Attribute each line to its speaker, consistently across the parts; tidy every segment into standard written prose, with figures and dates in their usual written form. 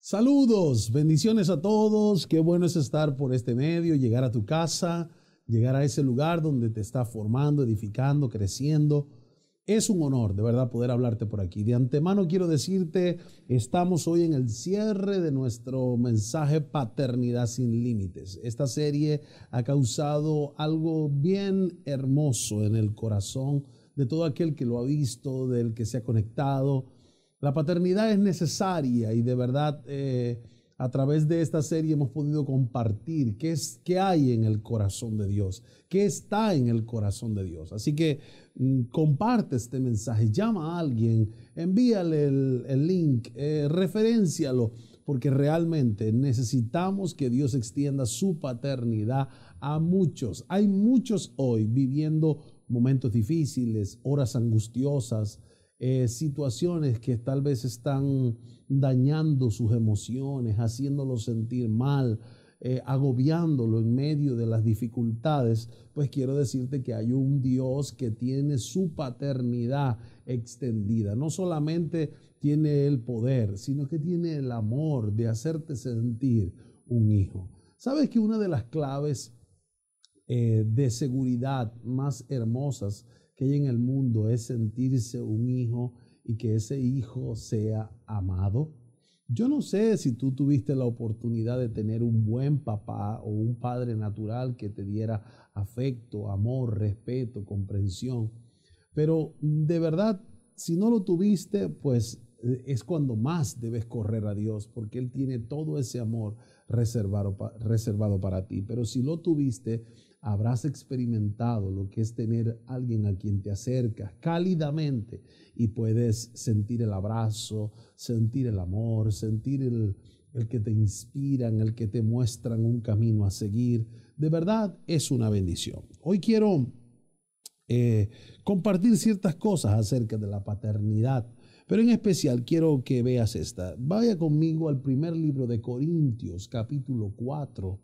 Speaker 1: Saludos, bendiciones a todos. Qué bueno es estar por este medio, llegar a tu casa, llegar a ese lugar donde te está formando, edificando, creciendo. Es un honor, de verdad, poder hablarte por aquí. De antemano quiero decirte, estamos hoy en el cierre de nuestro mensaje Paternidad sin Límites. Esta serie ha causado algo bien hermoso en el corazón de todo aquel que lo ha visto, del que se ha conectado. La paternidad es necesaria y de verdad a través de esta serie hemos podido compartir qué hay en el corazón de Dios, qué está en el corazón de Dios. Así que comparte este mensaje, llama a alguien, envíale el link, referéncialo, porque realmente necesitamos que Dios extienda su paternidad a muchos. Hay muchos hoy viviendo momentos difíciles, horas angustiosas, situaciones que tal vez están dañando sus emociones, haciéndolo sentir mal, agobiándolo en medio de las dificultades. Pues quiero decirte que hay un Dios que tiene su paternidad extendida. No solamente tiene el poder, sino que tiene el amor de hacerte sentir un hijo. ¿Sabes que una de las claves de seguridad más hermosas que hay en el mundo es sentirse un hijo y que ese hijo sea amado? Yo no sé si tú tuviste la oportunidad de tener un buen papá o un padre natural que te diera afecto, amor, respeto, comprensión, pero de verdad, si no lo tuviste, pues es cuando más debes correr a Dios, porque Él tiene todo ese amor reservado para ti. Pero si lo tuviste, habrás experimentado lo que es tener a alguien a quien te acercas cálidamente y puedes sentir el abrazo, sentir el amor, sentir el que te inspiran, el que te muestran un camino a seguir. De verdad es una bendición. Hoy quiero compartir ciertas cosas acerca de la paternidad, pero en especial quiero que veas esta. Vaya conmigo al primer libro de Corintios, capítulo 4.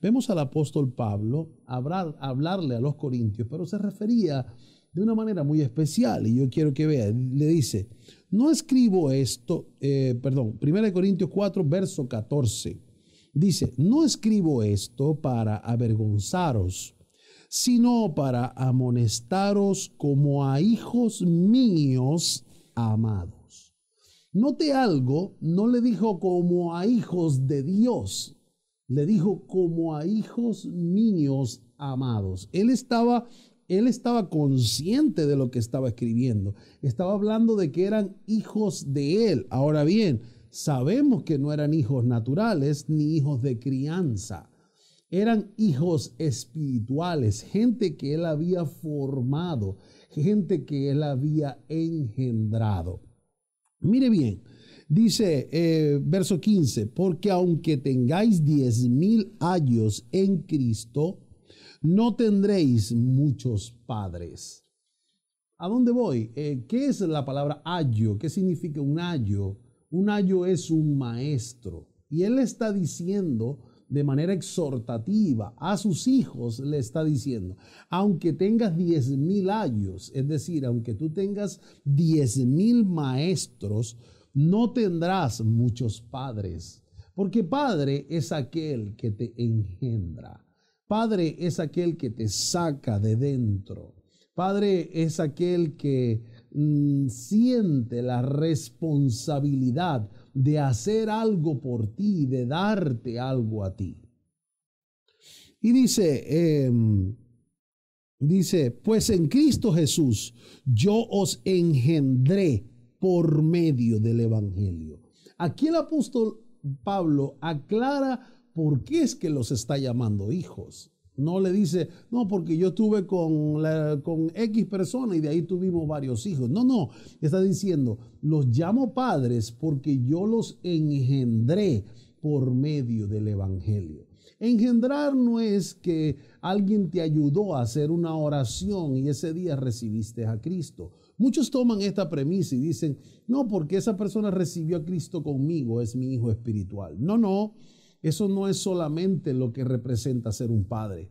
Speaker 1: Vemos al apóstol Pablo hablarle a los corintios, pero se refería de una manera muy especial y yo quiero que vea. Le dice, no escribo esto, 1 Corintios 4, verso 14. Dice, no escribo esto para avergonzaros, sino para amonestaros como a hijos míos amados. Note algo, no le dijo como a hijos de Dios, le dijo como a hijos míos amados. Él estaba consciente de lo que estaba escribiendo. Estaba hablando de que eran hijos de él. Ahora bien, sabemos que no eran hijos naturales ni hijos de crianza. Eran hijos espirituales, gente que él había formado, gente que él había engendrado. Mire bien, dice verso 15, porque aunque tengáis 10,000 años en Cristo, no tendréis muchos padres. ¿A dónde voy? ¿Qué es la palabra ayo? ¿Qué significa un ayo? Un ayo es un maestro. Y él está diciendo de manera exhortativa a sus hijos, le está diciendo, aunque tengas 10,000 años, es decir, aunque tú tengas 10,000 maestros, no tendrás muchos padres, porque padre es aquel que te engendra, padre es aquel que te saca de dentro, padre es aquel que siente la responsabilidad de hacer algo por ti, de darte algo a ti. Y dice, pues en Cristo Jesús yo os engendré por medio del Evangelio. Aquí el apóstol Pablo aclara por qué es que los está llamando hijos. No le dice, no, porque yo estuve con X persona y de ahí tuvimos varios hijos. No, está diciendo, los llamo padres porque yo los engendré por medio del Evangelio. Engendrar no es que alguien te ayudó a hacer una oración y ese día recibiste a Cristo. Muchos toman esta premisa y dicen, no, porque esa persona recibió a Cristo conmigo, es mi hijo espiritual. No. Eso no es solamente lo que representa ser un padre.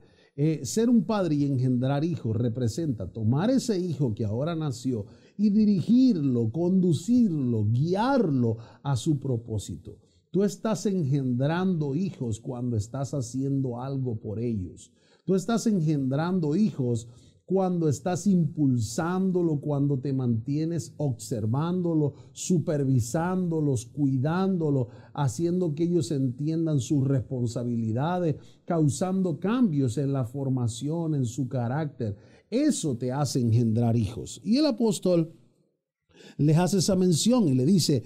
Speaker 1: Ser un padre y engendrar hijos representa tomar ese hijo que ahora nació y dirigirlo, conducirlo, guiarlo a su propósito. Tú estás engendrando hijos cuando estás haciendo algo por ellos. Tú estás engendrando hijos cuando estás impulsándolo, cuando te mantienes observándolo, supervisándolos, cuidándolo, haciendo que ellos entiendan sus responsabilidades, causando cambios en la formación, en su carácter. Eso te hace engendrar hijos. Y el apóstol les hace esa mención y le dice,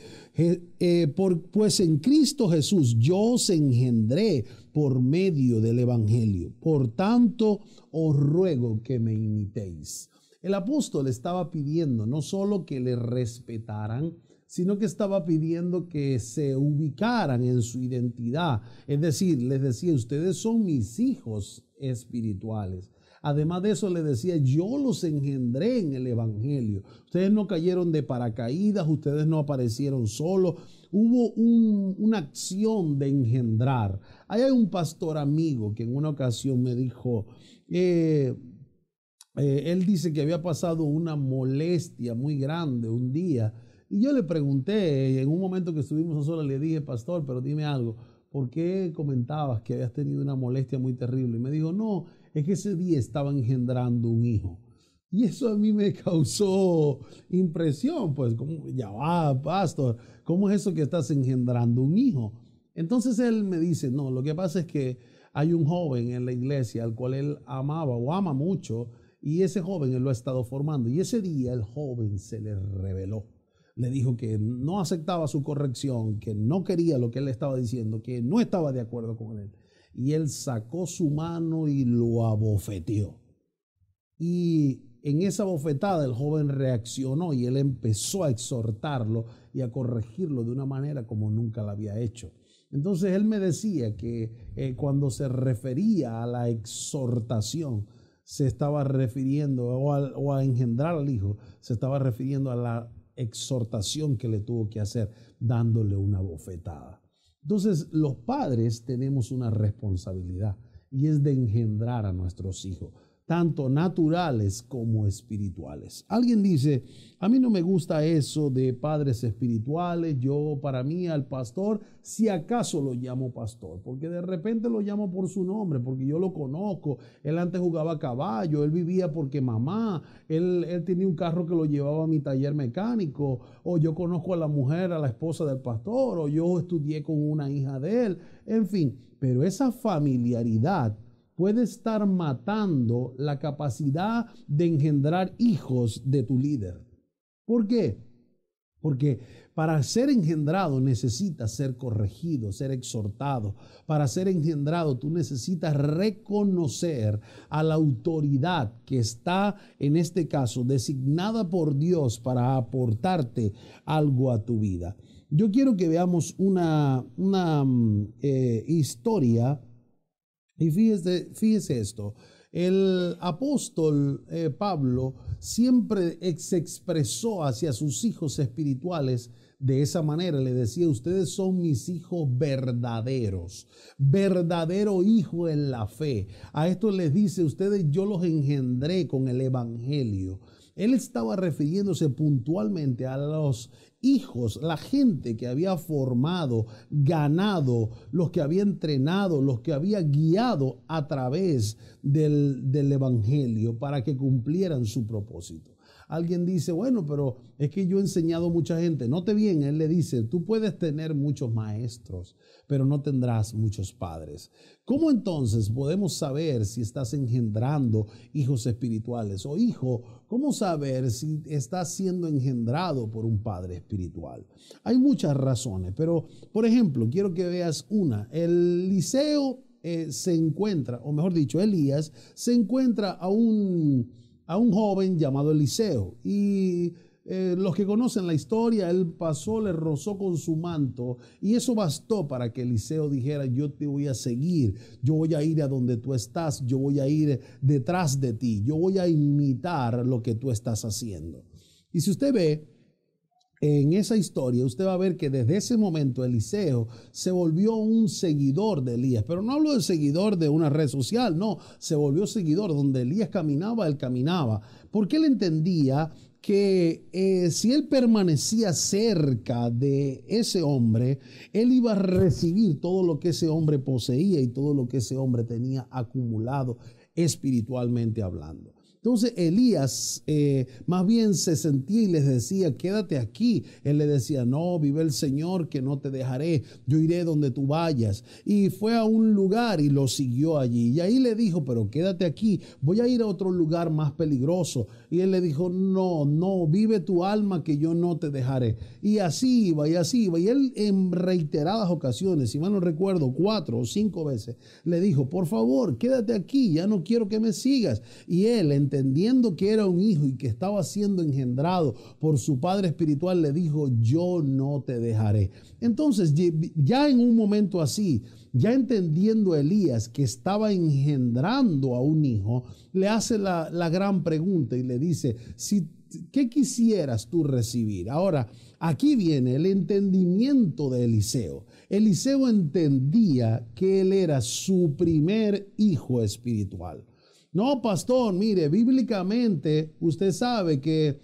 Speaker 1: pues en Cristo Jesús yo os engendré por medio del Evangelio. Por tanto, os ruego que me imitéis. El apóstol estaba pidiendo no solo que le respetaran, sino que estaba pidiendo que se ubicaran en su identidad. Es decir, les decía, ustedes son mis hijos espirituales. Además de eso, le decía, yo los engendré en el Evangelio. Ustedes no cayeron de paracaídas, ustedes no aparecieron solos. Hubo una acción de engendrar. Ahí hay un pastor amigo que en una ocasión me dijo, él dice que había pasado una molestia muy grande un día. Y yo le pregunté, en un momento que estuvimos a solas, le dije, pastor, pero dime algo, ¿por qué comentabas que habías tenido una molestia muy terrible? Y me dijo, no, es que ese día estaba engendrando un hijo. Y eso a mí me causó impresión, pues, como, ya va, pastor, ¿cómo es eso que estás engendrando un hijo? Entonces él me dice, no, lo que pasa es que hay un joven en la iglesia al cual él amaba o ama mucho, y ese joven él lo ha estado formando. Y ese día el joven se le rebeló. Le dijo que no aceptaba su corrección, que no quería lo que él estaba diciendo, que no estaba de acuerdo con él. Y él sacó su mano y lo abofeteó. Y en esa bofetada el joven reaccionó y él empezó a exhortarlo y a corregirlo de una manera como nunca la había hecho. Entonces él me decía que cuando se refería a la exhortación, se estaba refiriendo o a engendrar al hijo, se estaba refiriendo a la exhortación que le tuvo que hacer dándole una bofetada. Entonces los padres tenemos una responsabilidad y es de engendrar a nuestros hijos, tanto naturales como espirituales. Alguien dice, a mí no me gusta eso de padres espirituales, yo para mí al pastor, si acaso lo llamo pastor, porque de repente lo llamo por su nombre, porque yo lo conozco, él antes jugaba a caballo, él vivía porque mamá, él tenía un carro que lo llevaba a mi taller mecánico, o yo conozco a la mujer, a la esposa del pastor, o yo estudié con una hija de él, en fin, pero esa familiaridad puede estar matando la capacidad de engendrar hijos de tu líder. ¿Por qué? Porque para ser engendrado necesitas ser corregido, ser exhortado. Para ser engendrado tú necesitas reconocer a la autoridad que está, en este caso, designada por Dios para aportarte algo a tu vida. Yo quiero que veamos una historia. Y fíjese esto, el apóstol Pablo siempre se expresó hacia sus hijos espirituales de esa manera. Le decía, ustedes son mis hijos verdaderos, verdadero hijo en la fe. A esto les dice, ustedes yo los engendré con el evangelio. Él estaba refiriéndose puntualmente a los hijos, la gente que había formado, ganado, los que había entrenado, los que había guiado a través del evangelio para que cumplieran su propósito. Alguien dice, bueno, pero es que yo he enseñado a mucha gente. Note bien, él le dice, tú puedes tener muchos maestros, pero no tendrás muchos padres. ¿Cómo entonces podemos saber si estás engendrando hijos espirituales? O hijo, ¿cómo saber si estás siendo engendrado por un padre espiritual? Hay muchas razones, pero por ejemplo, quiero que veas una. Eliseo se encuentra, o mejor dicho, Elías se encuentra a un joven llamado Eliseo y los que conocen la historia, él pasó, le rozó con su manto y eso bastó para que Eliseo dijera, yo te voy a seguir, yo voy a ir a donde tú estás, yo voy a ir detrás de ti, yo voy a imitar lo que tú estás haciendo. Y si usted ve en esa historia, usted va a ver que desde ese momento Eliseo se volvió un seguidor de Elías, pero no hablo de seguidor de una red social, no, se volvió seguidor, donde Elías caminaba, él caminaba, porque él entendía que si él permanecía cerca de ese hombre, él iba a recibir todo lo que ese hombre poseía y todo lo que ese hombre tenía acumulado espiritualmente hablando. Entonces Elías más bien se sentía y les decía, quédate aquí. Él le decía, no, vive el Señor que no te dejaré, yo iré donde tú vayas. Y fue a un lugar y lo siguió allí. Y ahí le dijo, pero quédate aquí, voy a ir a otro lugar más peligroso. Y él le dijo, no, no, vive tu alma que yo no te dejaré. Y así iba, y así iba. Y él en reiteradas ocasiones, si mal no recuerdo, 4 o 5 veces, le dijo, por favor, quédate aquí, ya no quiero que me sigas. Y él, entendiendo que era un hijo y que estaba siendo engendrado por su padre espiritual, le dijo, yo no te dejaré. Entonces, ya en un momento así, ya entendiendo Elías que estaba engendrando a un hijo, le hace la gran pregunta y le dice, ¿qué quisieras tú recibir? Ahora, aquí viene el entendimiento de Eliseo. Eliseo entendía que él era su primer hijo espiritual. No, pastor, mire, bíblicamente usted sabe que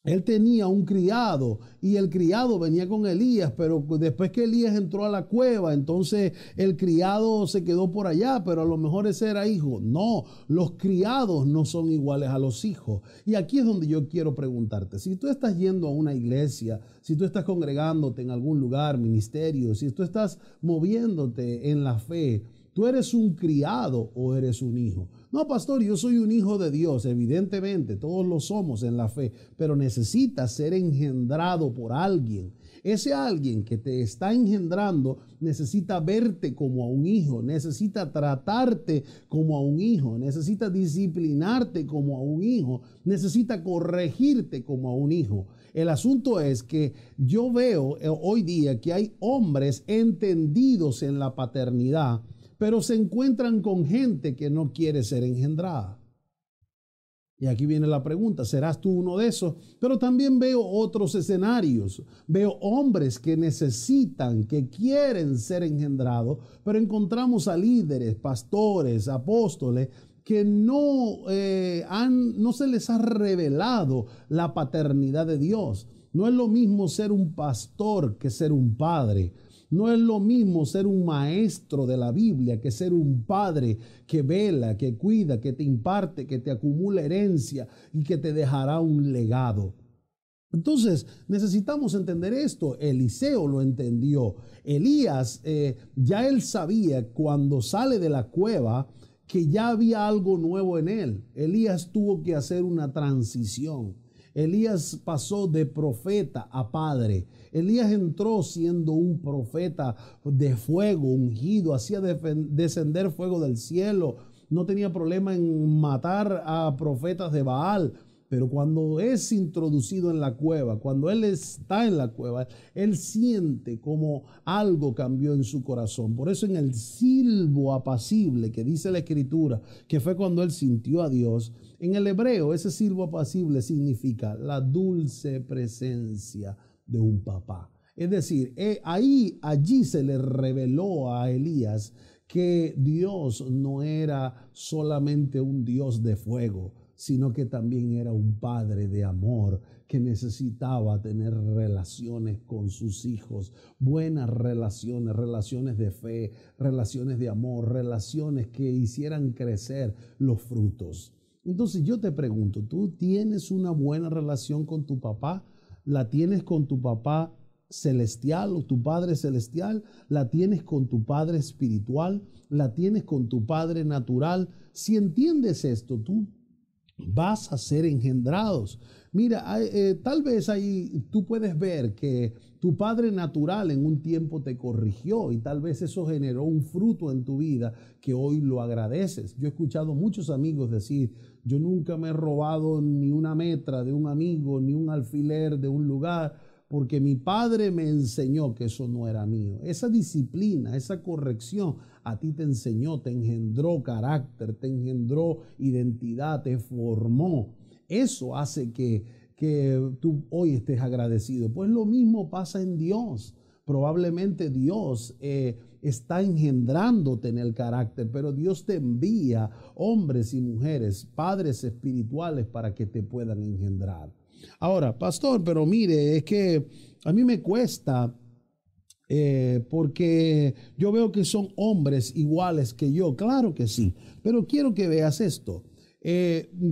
Speaker 1: él tenía un criado y el criado venía con Elías, pero después que Elías entró a la cueva, entonces el criado se quedó por allá, pero a lo mejor ese era hijo. No, los criados no son iguales a los hijos. Y aquí es donde yo quiero preguntarte, si tú estás yendo a una iglesia, si tú estás congregándote en algún lugar, ministerio, si tú estás moviéndote en la fe, ¿tú eres un criado o eres un hijo? No, pastor, yo soy un hijo de Dios. Evidentemente, todos lo somos en la fe, pero necesitas ser engendrado por alguien. Ese alguien que te está engendrando necesita verte como a un hijo, necesita tratarte como a un hijo, necesita disciplinarte como a un hijo, necesita corregirte como a un hijo. El asunto es que yo veo hoy día que hay hombres entendidos en la paternidad, pero se encuentran con gente que no quiere ser engendrada. Y aquí viene la pregunta, ¿serás tú uno de esos? Pero también veo otros escenarios. Veo hombres que necesitan, que quieren ser engendrados, pero encontramos a líderes, pastores, apóstoles, que no se les ha revelado la paternidad de Dios. No es lo mismo ser un pastor que ser un padre. No es lo mismo ser un maestro de la Biblia que ser un padre que vela, que cuida, que te imparte, que te acumula herencia y que te dejará un legado. Entonces necesitamos entender esto. Eliseo lo entendió. Elías ya él sabía cuando sale de la cueva que ya había algo nuevo en él. Elías tuvo que hacer una transición. Elías pasó de profeta a padre. Elías entró siendo un profeta de fuego, ungido, hacía descender fuego del cielo. No tenía problema en matar a profetas de Baal. Pero cuando es introducido en la cueva, cuando él está en la cueva, él siente como algo cambió en su corazón. Por eso en el silbo apacible que dice la Escritura, que fue cuando él sintió a Dios, en el hebreo ese silbo apacible significa la dulce presencia de un papá. Es decir, allí se le reveló a Elías que Dios no era solamente un Dios de fuego, sino que también era un padre de amor que necesitaba tener relaciones con sus hijos, buenas relaciones, relaciones de fe, relaciones de amor, relaciones que hicieran crecer los frutos. Entonces yo te pregunto, ¿tú tienes una buena relación con tu papá? ¿La tienes con tu papá celestial o tu padre celestial? ¿La tienes con tu padre espiritual? ¿La tienes con tu padre natural? Si entiendes esto, tú vas a ser engendrados. Mira, tal vez ahí tú puedes ver que tu padre natural en un tiempo te corrigió y tal vez eso generó un fruto en tu vida que hoy lo agradeces. Yo he escuchado muchos amigos decir, yo nunca me he robado ni una metra de un amigo, ni un alfiler de un lugar, porque mi padre me enseñó que eso no era mío. Esa disciplina, esa corrección a ti te enseñó, te engendró carácter, te engendró identidad, te formó. Eso hace que tú hoy estés agradecido. Pues lo mismo pasa en Dios. Probablemente Dios está engendrándote en el carácter, pero Dios te envía hombres y mujeres, padres espirituales para que te puedan engendrar. Ahora, pastor, pero mire, es que a mí me cuesta porque yo veo que son hombres iguales que yo. Claro que sí, pero quiero que veas esto.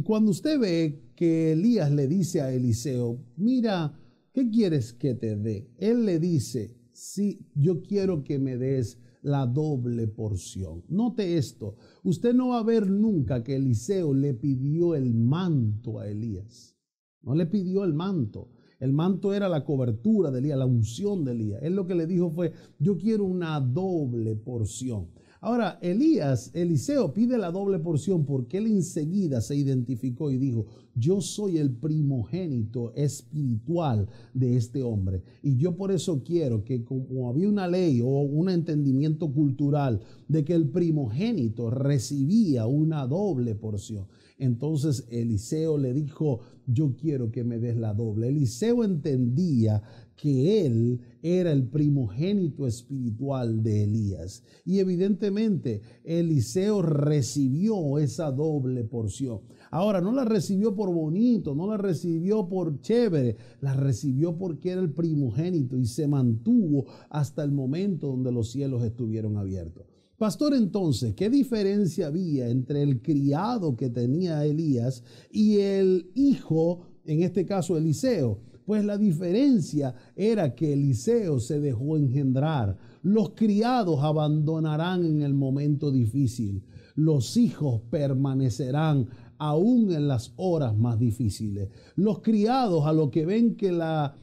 Speaker 1: Cuando usted ve que Elías le dice a Eliseo, mira, ¿qué quieres que te dé? Él le dice, sí, yo quiero que me des la doble porción. Note esto, usted no va a ver nunca que Eliseo le pidió el manto a Elías. No le pidió el manto. El manto era la cobertura de Elías, la unción de Elías. Él lo que le dijo fue, yo quiero una doble porción. Ahora, Eliseo pide la doble porción porque él enseguida se identificó y dijo, yo soy el primogénito espiritual de este hombre. Y yo por eso quiero que, como había una ley o un entendimiento cultural de que el primogénito recibía una doble porción, entonces Eliseo le dijo, yo quiero que me des la doble. Eliseo entendía que él era el primogénito espiritual de Elías. Y evidentemente Eliseo recibió esa doble porción. Ahora, no la recibió por bonito, no la recibió por chévere, la recibió porque era el primogénito y se mantuvo hasta el momento donde los cielos estuvieron abiertos. Pastor, entonces, ¿qué diferencia había entre el criado que tenía Elías y el hijo, en este caso Eliseo? Pues la diferencia era que Eliseo se dejó engendrar. Los criados abandonarán en el momento difícil. Los hijos permanecerán aún en las horas más difíciles. Los criados, a lo que ven que la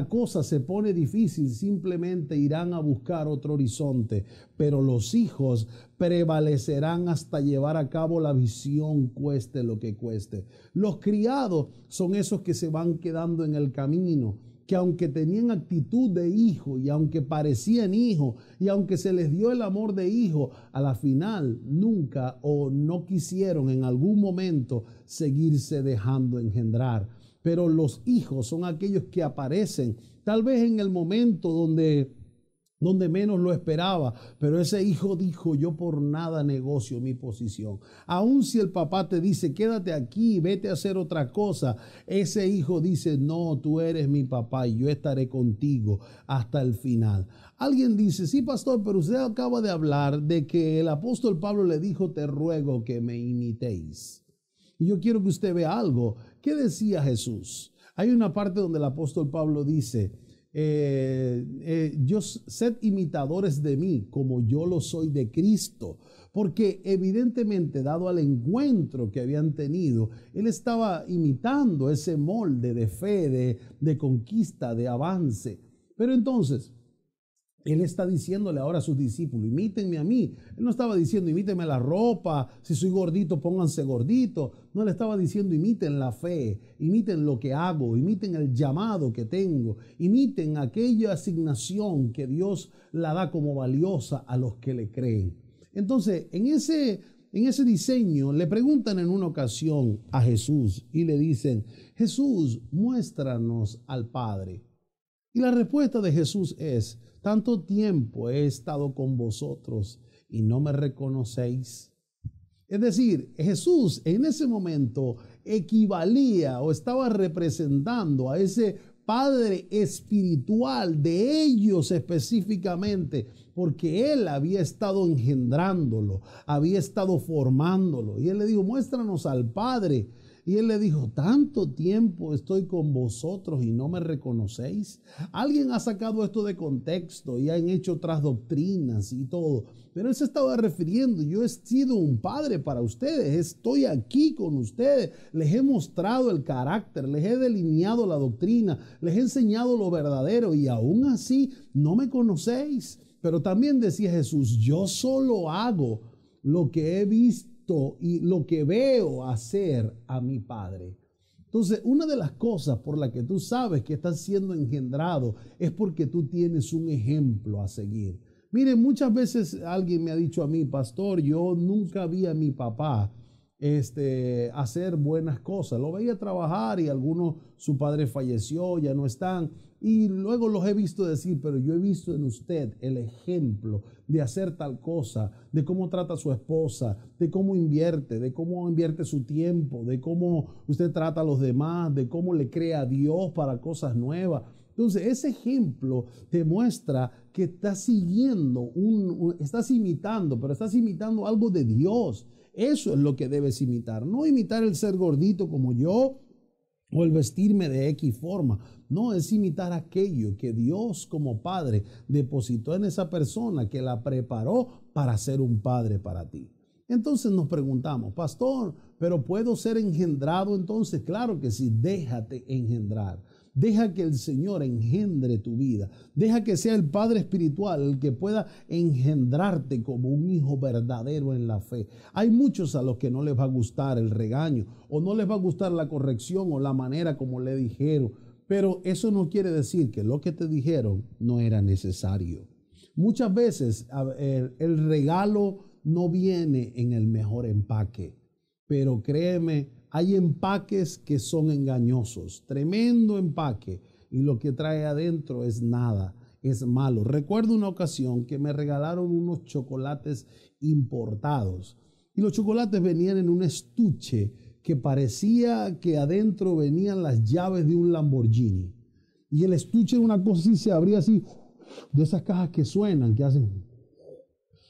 Speaker 1: cosa se pone difícil, simplemente irán a buscar otro horizonte, pero los hijos prevalecerán hasta llevar a cabo la visión, cueste lo que cueste. Los criados son esos que se van quedando en el camino, que aunque tenían actitud de hijo y aunque parecían hijos y aunque se les dio el amor de hijo, a la final nunca o no quisieron en algún momento seguirse dejando engendrar. Pero los hijos son aquellos que aparecen tal vez en el momento donde menos lo esperaba, pero ese hijo dijo, yo por nada negocio mi posición. Aun si el papá te dice, quédate aquí, vete a hacer otra cosa, ese hijo dice, no, tú eres mi papá y yo estaré contigo hasta el final. Alguien dice, sí, pastor, pero usted acaba de hablar de que el apóstol Pablo le dijo, te ruego que me imitéis. Y yo quiero que usted vea algo. ¿Qué decía Jesús? Hay una parte donde el apóstol Pablo dice, sed imitadores de mí como yo lo soy de Cristo, porque evidentemente dado al encuentro que habían tenido, él estaba imitando ese molde de fe, de conquista, de avance. Pero entonces, él está diciéndole ahora a sus discípulos, imítenme a mí. Él no estaba diciendo, imítenme la ropa, si soy gordito, pónganse gordito. No, le estaba diciendo, imiten la fe, imiten lo que hago, imiten el llamado que tengo, imiten aquella asignación que Dios la da como valiosa a los que le creen. Entonces, en ese diseño le preguntan en una ocasión a Jesús y le dicen, Jesús, muéstranos al Padre. Y la respuesta de Jesús es, tanto tiempo he estado con vosotros y no me reconocéis. Es decir, Jesús en ese momento equivalía o estaba representando a ese Padre espiritual de ellos específicamente, porque Él había estado engendrándolo, había estado formándolo. Y Él le dijo, muéstranos al Padre. Y él le dijo, tanto tiempo estoy con vosotros y no me reconocéis. Alguien ha sacado esto de contexto y han hecho otras doctrinas y todo. Pero él se estaba refiriendo, yo he sido un padre para ustedes, estoy aquí con ustedes, les he mostrado el carácter, les he delineado la doctrina, les he enseñado lo verdadero y aún así no me conocéis. Pero también decía Jesús, yo solo hago lo que he visto y lo que veo hacer a mi Padre. Entonces, una de las cosas por las que tú sabes que estás siendo engendrado es porque tú tienes un ejemplo a seguir. Mire, muchas veces alguien me ha dicho a mí, pastor, yo nunca vi a mi papá hacer buenas cosas. Lo veía trabajar y algunos, su padre falleció, ya no están, y luego los he visto decir, pero yo he visto en usted el ejemplo de hacer tal cosa, de cómo trata a su esposa, de cómo invierte su tiempo, de cómo usted trata a los demás, de cómo le crea a Dios para cosas nuevas. Entonces, ese ejemplo te muestra que estás estás imitando algo de Dios. Eso es lo que debes imitar, no imitar el ser gordito como yo o el vestirme de X forma. No, es imitar aquello que Dios como Padre depositó en esa persona, que la preparó para ser un padre para ti. Entonces nos preguntamos, pastor, ¿pero puedo ser engendrado entonces? Claro que sí, déjate engendrar. Deja que el Señor engendre tu vida. Deja que sea el Padre Espiritual el que pueda engendrarte como un hijo verdadero en la fe. Hay muchos a los que no les va a gustar el regaño o no les va a gustar la corrección o la manera como le dijeron. Pero eso no quiere decir que lo que te dijeron no era necesario. Muchas veces el regalo no viene en el mejor empaque, pero créeme, hay empaques que son engañosos, tremendo empaque, y lo que trae adentro es nada, es malo. Recuerdo una ocasión que me regalaron unos chocolates importados y los chocolates venían en un estuche que parecía que adentro venían las llaves de un Lamborghini. Y el estuche era una cosa así, se abría así, de esas cajas que suenan, que hacen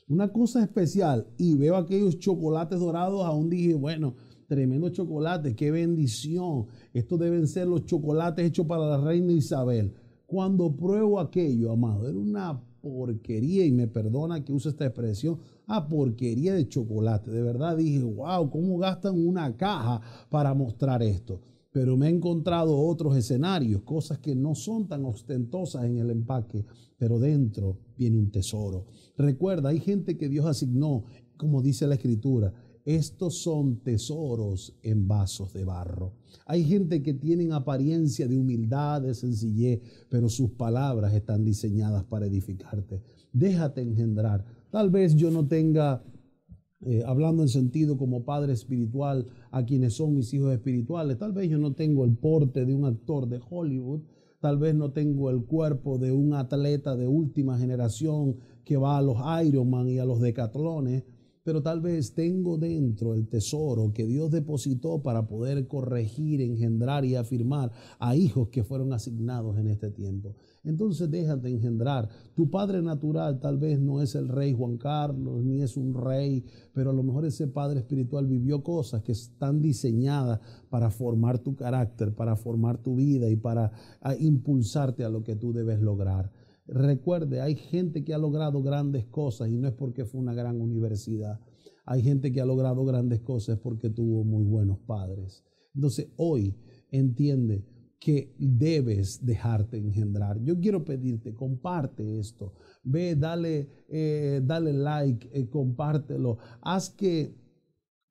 Speaker 1: una cosa especial. Y veo aquellos chocolates dorados, aún dije, bueno, tremendo chocolate, qué bendición. Estos deben ser los chocolates hechos para la reina Isabel. Cuando pruebo aquello, amado, era una porquería, y me perdona que use esta expresión, porquería de chocolate. De verdad dije, wow, ¿cómo gastan una caja para mostrar esto? Pero me he encontrado otros escenarios, cosas que no son tan ostentosas en el empaque, pero dentro viene un tesoro. Recuerda, hay gente que Dios asignó, como dice la Escritura, estos son tesoros en vasos de barro. Hay gente que tienen apariencia de humildad, de sencillez, pero sus palabras están diseñadas para edificarte. Déjate engendrar. Tal vez yo no tenga, hablando en sentido como padre espiritual, a quienes son mis hijos espirituales, tal vez yo no tengo el porte de un actor de Hollywood, tal vez no tengo el cuerpo de un atleta de última generación que va a los Ironman y a los decatlones, pero tal vez tengo dentro el tesoro que Dios depositó para poder corregir, engendrar y afirmar a hijos que fueron asignados en este tiempo. Entonces déjate engendrar. Tu padre natural tal vez no es el rey Juan Carlos, ni es un rey, pero a lo mejor ese padre espiritual vivió cosas que están diseñadas para formar tu carácter, para formar tu vida y para impulsarte a lo que tú debes lograr. Recuerde, hay gente que ha logrado grandes cosas y no es porque fue una gran universidad. Hay gente que ha logrado grandes cosas porque tuvo muy buenos padres. Entonces hoy entiende que debes dejarte engendrar. Yo quiero pedirte, comparte esto. Ve, dale like, compártelo. Haz que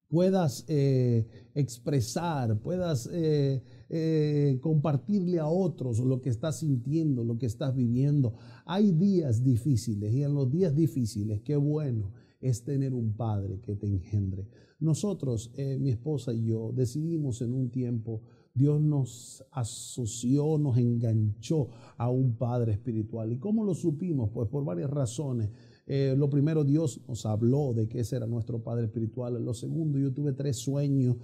Speaker 1: puedas expresar, puedas compartirle a otros lo que estás sintiendo, lo que estás viviendo. Hay días difíciles y en los días difíciles, qué bueno es tener un padre que te engendre. Nosotros, mi esposa y yo, decidimos en un tiempo, Dios nos asoció, nos enganchó a un padre espiritual. ¿Y cómo lo supimos? Pues por varias razones. Lo primero, Dios nos habló de que ese era nuestro Padre espiritual. Lo segundo, yo tuve 3 sueños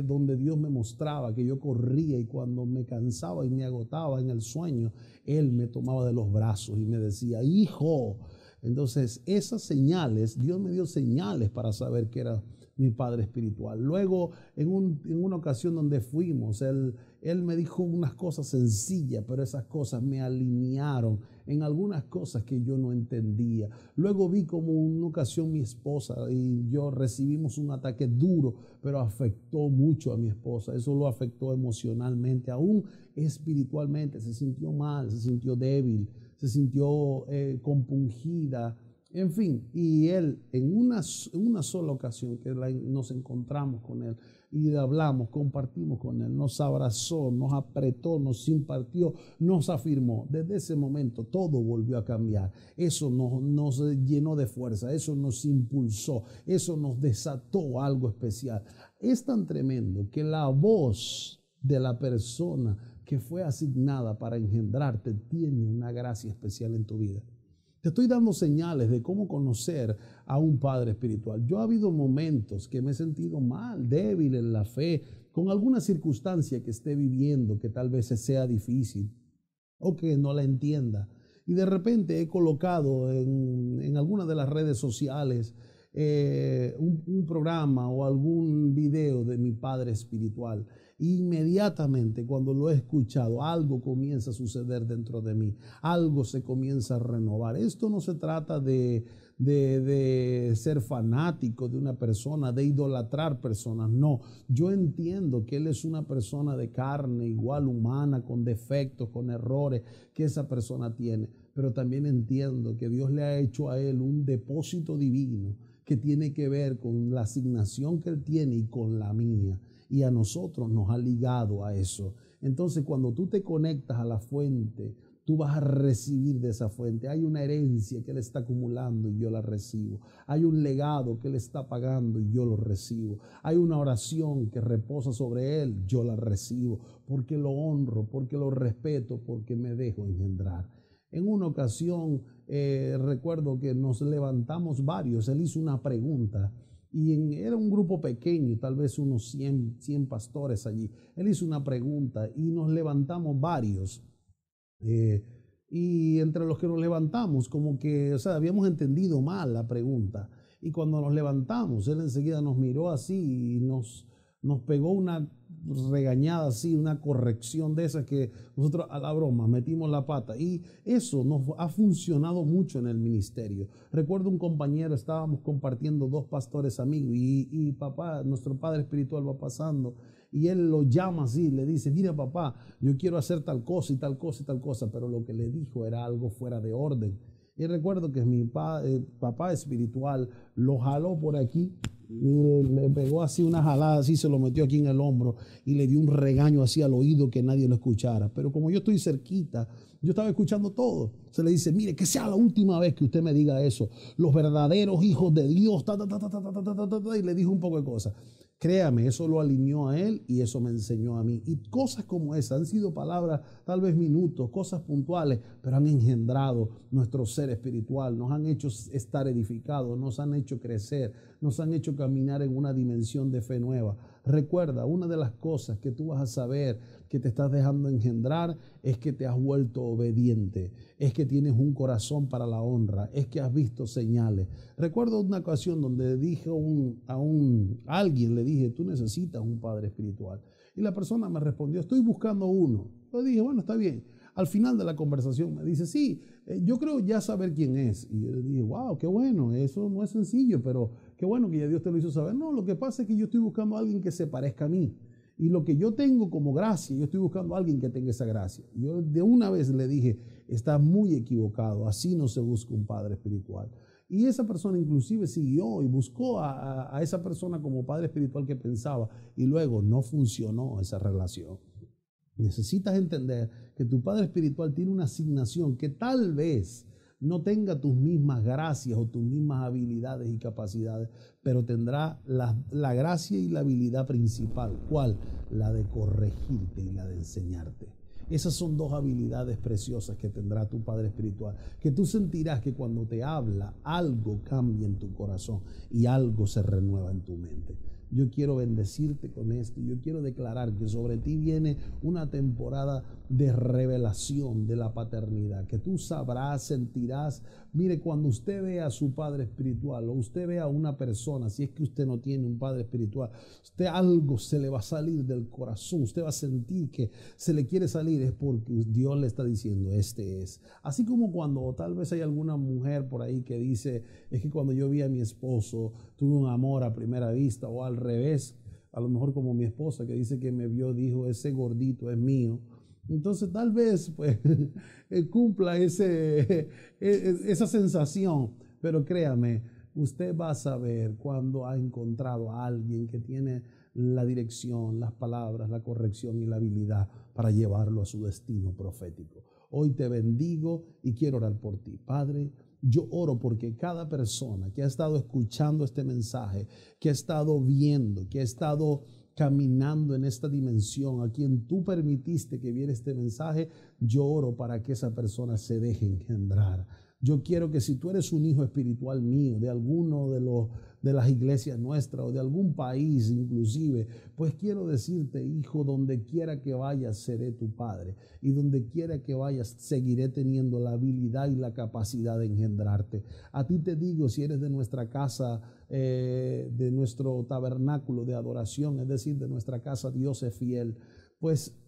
Speaker 1: donde Dios me mostraba que yo corría y cuando me cansaba y me agotaba en el sueño, Él me tomaba de los brazos y me decía, hijo. Entonces esas señales, Dios me dio señales para saber que era mi Padre espiritual. Luego, en una ocasión donde fuimos, Él me dijo unas cosas sencillas, pero esas cosas me alinearon en algunas cosas que yo no entendía. Luego vi como una ocasión mi esposa y yo recibimos un ataque duro, pero afectó mucho a mi esposa. Eso lo afectó emocionalmente, aún espiritualmente. Se sintió mal, se sintió débil, se sintió compungida. En fin, y él en una sola ocasión que nos encontramos con él y hablamos, compartimos con él, nos abrazó, nos apretó, nos impartió, nos afirmó. Desde ese momento todo volvió a cambiar. Eso nos llenó de fuerza, eso nos impulsó, eso nos desató algo especial. Es tan tremendo que la voz de la persona que fue asignada para engendrarte tiene una gracia especial en tu vida. Te estoy dando señales de cómo conocer a un padre espiritual. Yo ha habido momentos que me he sentido mal, débil en la fe, con alguna circunstancia que esté viviendo que tal vez sea difícil o que no la entienda. Y de repente he colocado en alguna de las redes sociales un programa o algún video de mi padre espiritual. Inmediatamente cuando lo he escuchado, algo comienza a suceder dentro de mí, algo se comienza a renovar. Esto no se trata de ser fanático de una persona, de idolatrar personas, no. Yo entiendo que él es una persona de carne, igual humana, con defectos, con errores que esa persona tiene, pero también entiendo que Dios le ha hecho a él un depósito divino que tiene que ver con la asignación que él tiene y con la mía. Y a nosotros nos ha ligado a eso. Entonces, cuando tú te conectas a la fuente, tú vas a recibir de esa fuente. Hay una herencia que él está acumulando y yo la recibo. Hay un legado que él está pagando y yo lo recibo. Hay una oración que reposa sobre él, yo la recibo, porque lo honro, porque lo respeto, porque me dejo engendrar. En una ocasión, recuerdo que nos levantamos varios, él hizo una pregunta. Era un grupo pequeño, tal vez unos 100 pastores allí. Él hizo una pregunta y nos levantamos varios. Y entre los que nos levantamos, como que, habíamos entendido mal la pregunta. Y cuando nos levantamos, él enseguida nos miró así y nos pegó una regañada así, una corrección de esas que nosotros a la broma metimos la pata. Y eso nos ha funcionado mucho en el ministerio. Recuerdo un compañero, estábamos compartiendo dos pastores amigos y papá, nuestro padre espiritual va pasando y él lo llama así, le dice, mira papá, yo quiero hacer tal cosa y tal cosa y tal cosa, pero lo que le dijo era algo fuera de orden. Y recuerdo que mi papá espiritual lo jaló por aquí y le pegó así una jalada, así se lo metió aquí en el hombro y le dio un regaño así al oído que nadie lo escuchara. Pero como yo estoy cerquita, yo estaba escuchando todo. Se le dice, mire, que sea la última vez que usted me diga eso. Los verdaderos hijos de Dios, y le dijo un poco de cosas. Créame, eso lo alineó a él y eso me enseñó a mí. Y cosas como esas han sido palabras, tal vez minutos, cosas puntuales, pero han engendrado nuestro ser espiritual, nos han hecho estar edificados, nos han hecho crecer, nos han hecho caminar en una dimensión de fe nueva. Recuerda, una de las cosas que tú vas a saber que te estás dejando engendrar es que te has vuelto obediente, es que tienes un corazón para la honra, es que has visto señales. Recuerdo una ocasión donde dije a alguien, le dije, tú necesitas un padre espiritual. Y la persona me respondió, estoy buscando uno. Yo dije, bueno, está bien. Al final de la conversación me dice, sí, yo creo ya saber quién es. Y yo le dije, wow, qué bueno, eso no es sencillo, pero qué bueno que ya Dios te lo hizo saber. No, lo que pasa es que yo estoy buscando a alguien que se parezca a mí. Y lo que yo tengo como gracia, yo estoy buscando a alguien que tenga esa gracia. Yo de una vez le dije, está muy equivocado, así no se busca un padre espiritual. Y esa persona inclusive siguió y buscó a esa persona como padre espiritual que pensaba y luego no funcionó esa relación. Necesitas entender que tu padre espiritual tiene una asignación que tal vez no tenga tus mismas gracias o tus mismas habilidades y capacidades, pero tendrá la gracia y la habilidad principal. ¿Cuál? La de corregirte y la de enseñarte. Esas son dos habilidades preciosas que tendrá tu padre espiritual, que tú sentirás que cuando te habla algo cambia en tu corazón y algo se renueva en tu mente. Yo quiero bendecirte con esto. Yo quiero declarar que sobre ti viene una temporada de revelación de la paternidad, que tú sabrás, sentirás. Mire, cuando usted vea a su padre espiritual o usted vea a una persona, si es que usted no tiene un padre espiritual, usted algo se le va a salir del corazón, usted va a sentir que se le quiere salir, es porque Dios le está diciendo, este es. Así como cuando tal vez hay alguna mujer por ahí que dice, es que cuando yo vi a mi esposo, tuve un amor a primera vista, o al revés, a lo mejor como mi esposa que dice que me vio, dijo, ese gordito es mío. Entonces tal vez pues cumpla esa sensación, pero créame, usted va a saber cuando ha encontrado a alguien que tiene la dirección, las palabras, la corrección y la habilidad para llevarlo a su destino profético. Hoy te bendigo y quiero orar por ti. Padre, yo oro porque cada persona que ha estado escuchando este mensaje, que ha estado viendo, que ha estado caminando en esta dimensión, a quien tú permitiste que viera este mensaje, yo oro para que esa persona se deje engendrar. Yo quiero que si tú eres un hijo espiritual mío, de alguno de las iglesias nuestras o de algún país inclusive, pues quiero decirte, hijo, donde quiera que vayas, seré tu padre. Y donde quiera que vayas, seguiré teniendo la habilidad y la capacidad de engendrarte. A ti te digo, si eres de nuestra casa, de nuestro tabernáculo de adoración, es decir, de nuestra casa, Dios es fiel, pues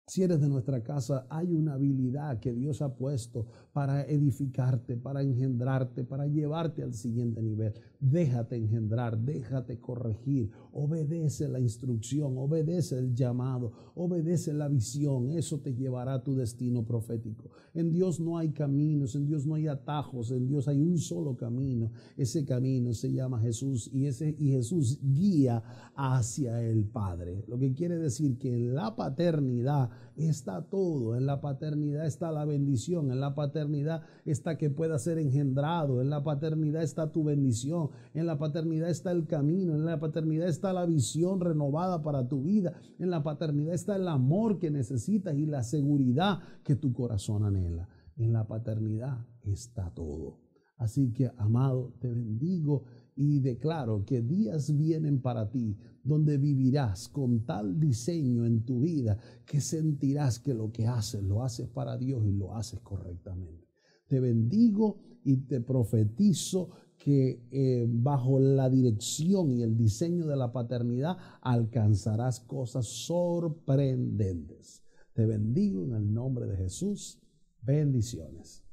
Speaker 1: si eres de nuestra casa, hay una habilidad que Dios ha puesto para edificarte, para engendrarte, para llevarte al siguiente nivel. Déjate engendrar, déjate corregir, obedece la instrucción, obedece el llamado, obedece la visión. Eso te llevará a tu destino profético. En Dios no hay caminos, en Dios no hay atajos, en Dios hay un solo camino. Ese camino se llama Jesús y Jesús guía hacia el Padre. Lo que quiere decir que en la paternidad está todo, en la paternidad está la bendición, en la paternidad está que pueda ser engendrado, en la paternidad está tu bendición, en la paternidad está el camino, en la paternidad está la visión renovada para tu vida, en la paternidad está el amor que necesitas y la seguridad que tu corazón anhela. En la paternidad está todo. Así que, amado, te bendigo y declaro que días vienen para ti donde vivirás con tal diseño en tu vida que sentirás que lo que haces lo haces para Dios y lo haces correctamente. Te bendigo y te profetizo que bajo la dirección y el diseño de la paternidad alcanzarás cosas sorprendentes. Te bendigo en el nombre de Jesús. Bendiciones.